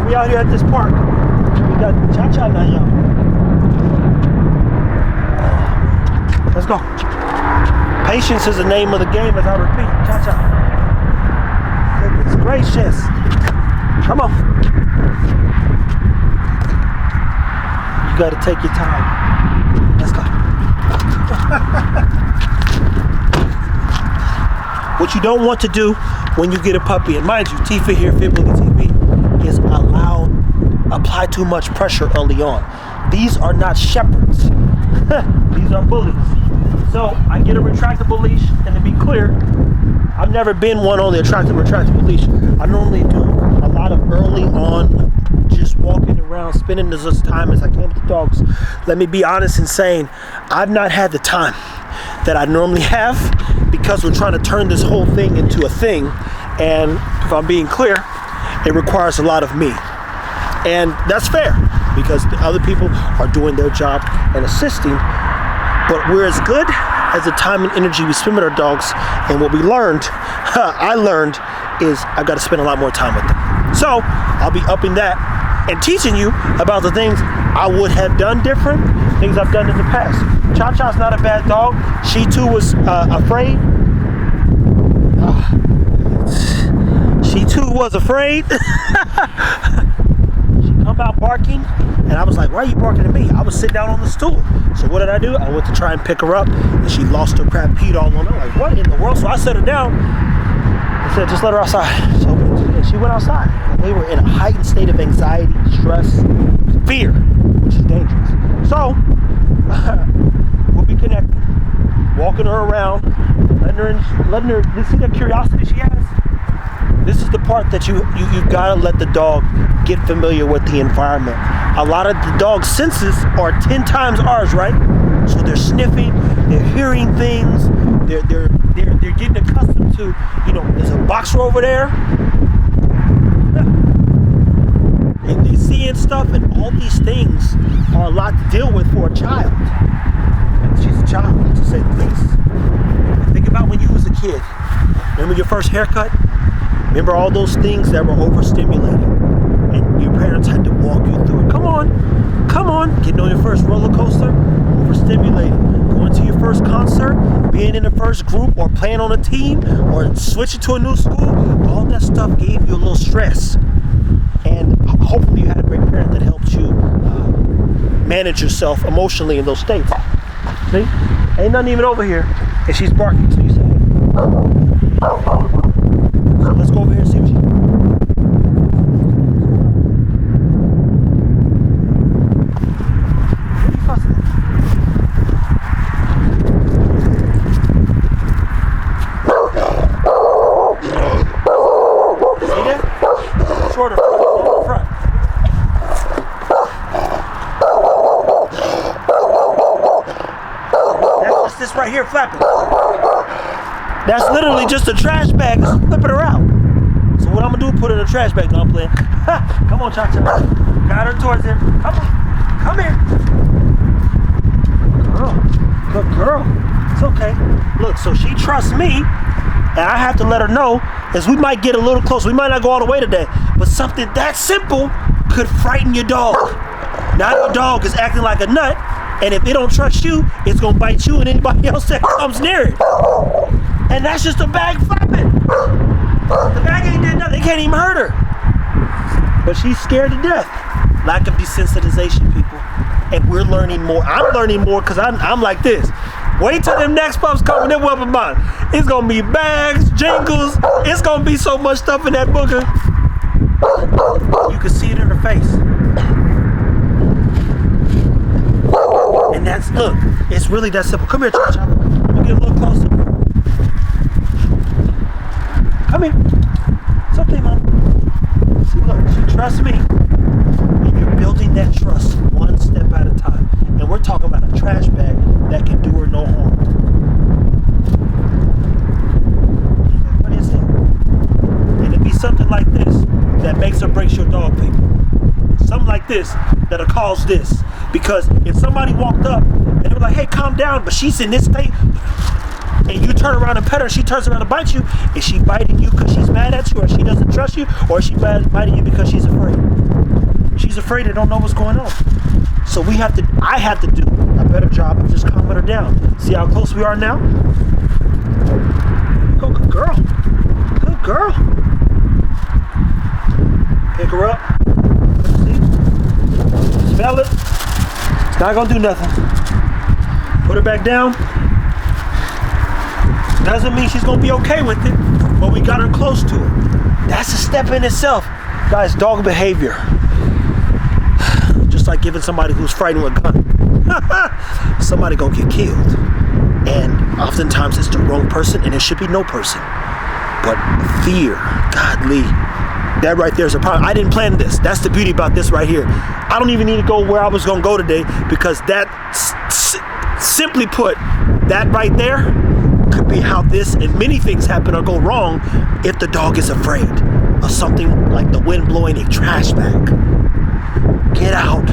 We out here at this park. We got Cha-Cha now, y'all. Let's go. Patience is the name of the game, as I repeat. Cha-Cha. Goodness gracious. Come on. You got to take your time. Let's go. What you don't want to do when you get a puppy, and mind you, Tifa here, Fit Bully TV, is apply too much pressure early on. These are not shepherds. These are bullies. So I get a retractable leash, and to be clear, I've never been one on the retractable leash. I normally do a lot of early on, just walking around, spending as much time as I can with the dogs. Let me be honest in saying, I've not had the time that I normally have, because we're trying to turn this whole thing into a thing, and if I'm being clear, it requires a lot of me. And that's fair, because the other people are doing their job and assisting, but we're as good as the time and energy we spend with our dogs. And what we learned, I learned, is I've got to spend a lot more time with them. So I'll be upping that and teaching you about the things I would have done different, things I've done in the past. Cha-Cha's not a bad dog. She too was afraid. She too was afraid. She come out barking, and I was like, why are you barking at me? I was sitting down on the stool. So what did I do? I went to try and pick her up, and she lost her crap, peed all on her. Like, what in the world? So I set her down. I said, just let her outside. So she went outside. And we were in a heightened state of anxiety, stress, fear, which is dangerous. So we'll be connected, walking her around, letting her. You see that curiosity she has? This is the part that you've got to let the dog get familiar with the environment. A lot of the dog's senses are 10 times ours, right? So they're sniffing, they're hearing things, they're getting accustomed to, there's a boxer over there. They're seeing stuff, and all these things are a lot to deal with for a child. And she's a child, to say the least. And think about when you was a kid. Remember your first haircut? Remember all those things that were overstimulating, and your parents had to walk you through it. Come on. Getting on your first roller coaster, overstimulating. Going to your first concert, being in the first group, or playing on a team, or switching to a new school. All that stuff gave you a little stress. And hopefully you had a great parent that helped you manage yourself emotionally in those states. See? Ain't nothing even over here. And she's barking, so you say, so let's go over here and see what she's doing. What are you fussing at? See that? Shorter front. That's just this right here flapping. That's literally just a trash bag flipping her out. So what I'm gonna do, put her in a trash bag. No, I'm playing. Come on, Cha-Cha. Got her towards him. Come on. Come here. Good girl. It's okay. Look, so she trusts me, and I have to let her know, as we might get a little close. We might not go all the way today, but something that simple could frighten your dog. Now your dog is acting like a nut, and if it don't trust you, it's gonna bite you and anybody else that comes near it. And that's just a bag flapping. The bag ain't did nothing. It can't even hurt her. But she's scared to death. Lack of desensitization, people. And we're learning more. I'm learning more because I'm like this. Wait till them next pups come and they're whooping mine. It's going to be bags, jingles. It's going to be so much stuff in that booger. You can see it in her face. And that's, look, it's really that simple. Come here, Cha-Cha. Let me get a little closer. Come here. It's okay, Mom. See, look, she trusts me. And you're building that trust one step at a time. And we're talking about a trash bag that can do her no harm. What is it? And it'd be something like this that makes or breaks your dog, people. Something like this that'll cause this. Because if somebody walked up and they were like, hey, calm down, but she's in this state, and you turn around and pet her, she turns around and bites you, is she biting you because she's mad at you, or she doesn't trust you, or is she biting you because she's afraid? afraid. They don't know what's going on. So I have to do a better job of just calming her down. See how close we are now? Go, good girl. Good girl. Pick her up. See? Smell it. It's not gonna do nothing. Put her back down. Doesn't mean she's gonna be okay with it, but we got her close to it. That's a step in itself. Guys, dog behavior. Just like giving somebody who's frightened with a gun. Somebody gonna get killed. And oftentimes it's the wrong person, and it should be no person. But fear, godly, that right there is a problem. I didn't plan this. That's the beauty about this right here. I don't even need to go where I was gonna go today, because that, simply put, that right there could be how this and many things happen or go wrong if the dog is afraid of something like the wind blowing a trash bag. Get out.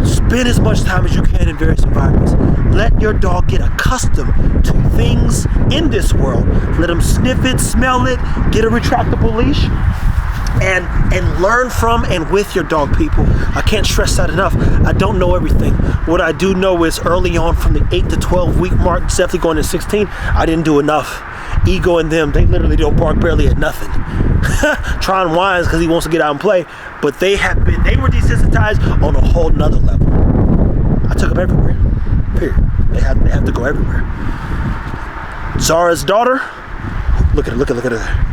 Spend as much time as you can in various environments. Let your dog get accustomed to things in this world. Let him sniff it, smell it, get a retractable leash, and learn from and with your dog, people. I can't stress that enough. I don't know everything. What I do know is early on, from the 8 to 12 week mark, definitely going to 16, I didn't do enough. Ego and them, they literally don't bark barely at nothing. Tron whines because he wants to get out and play, but they were desensitized on a whole nother level. I took them everywhere, period. They have to go everywhere. Zara's daughter, look at her.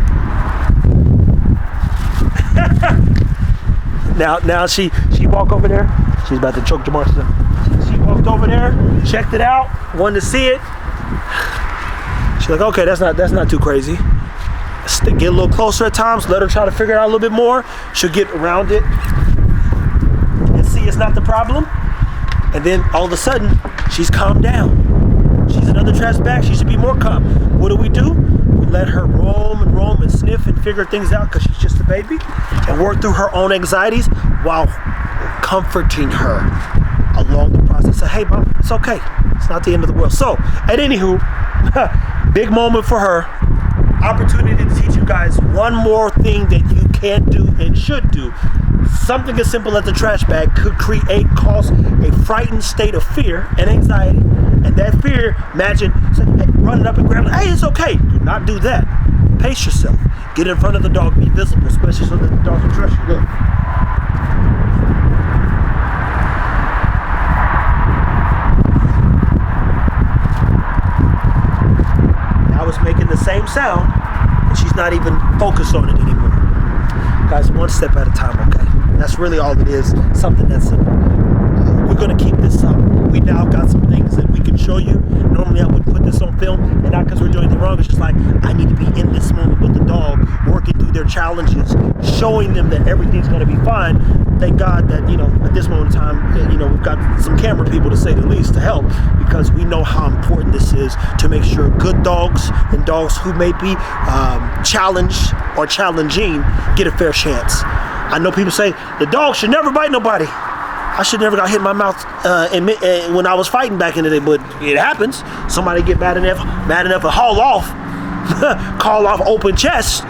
Now she walked over there. She's about to choke Jamar. She walked over there, checked it out, wanted to see it. She's like, okay, that's not too crazy. Get a little closer at times. Let her try to figure it out a little bit more. She'll get around it and see it's not the problem. And then all of a sudden, she's calmed down. She's another trash bag. She should be more calm. What do? We let her roam and sniff and figure things out, because she's just a baby, and work through her own anxieties while comforting her along the process. Say, hey, mom, it's okay. It's not the end of the world. So, at anywho, big moment for her. Opportunity to teach you guys one more thing that you can do and should do. Something as simple as the trash bag could cause a frightened state of fear and anxiety. And that fear, imagine running up and grabbing, hey, it's okay. Do not do that. Pace yourself. Get in front of the dog, be visible, especially so that the dog can trust you. Look. I was making the same sound, and she's not even focused on it anymore. Guys, one step at a time, okay? That's really all it is, something that's simple. We're gonna keep this up. We now got some things that we can show you. Normally I would put this on film, and not because we're doing anything wrong, it's just like, I need to be in this moment with the dog, working through their challenges, showing them that everything's gonna be fine. Thank God that, at this moment in time, we've got some camera people, to say the least, to help, because we know how important this is to make sure good dogs and dogs who may be challenged or challenging get a fair chance. I know people say, the dog should never bite nobody. I should never got hit in my mouth when I was fighting back in the day, but it happens. Somebody get mad enough to haul off, call off open chest.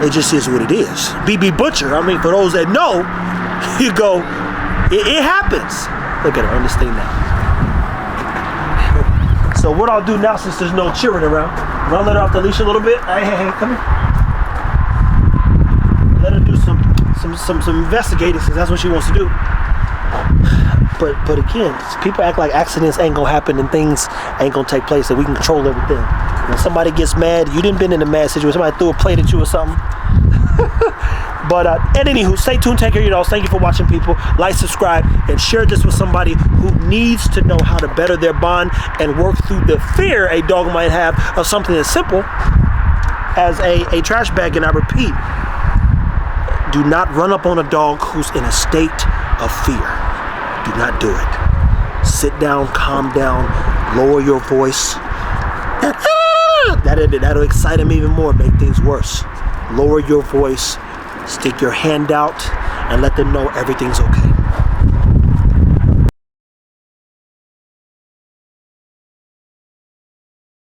It just is what it is. BB Butcher, for those that know, you go, it happens. Look at her on this thing now. So what I'll do now, since there's no cheering around, I'll let her off the leash a little bit. Hey, come here. Let her do some investigating, since that's what she wants to do. But again, people act like accidents ain't gonna happen and things ain't gonna take place, that we can control everything. When somebody gets mad, you didn't been in a mad situation, somebody threw a plate at you or something. But at anywho, stay tuned, take care of your dogs. Thank you for watching, people. Like, subscribe, and share this with somebody who needs to know how to better their bond and work through the fear a dog might have of something as simple as a trash bag. And I repeat, do not run up on a dog who's in a state of fear. Do not do it. Sit down, calm down, lower your voice. That'll excite them even more, make things worse. Lower your voice, stick your hand out, and let them know everything's okay.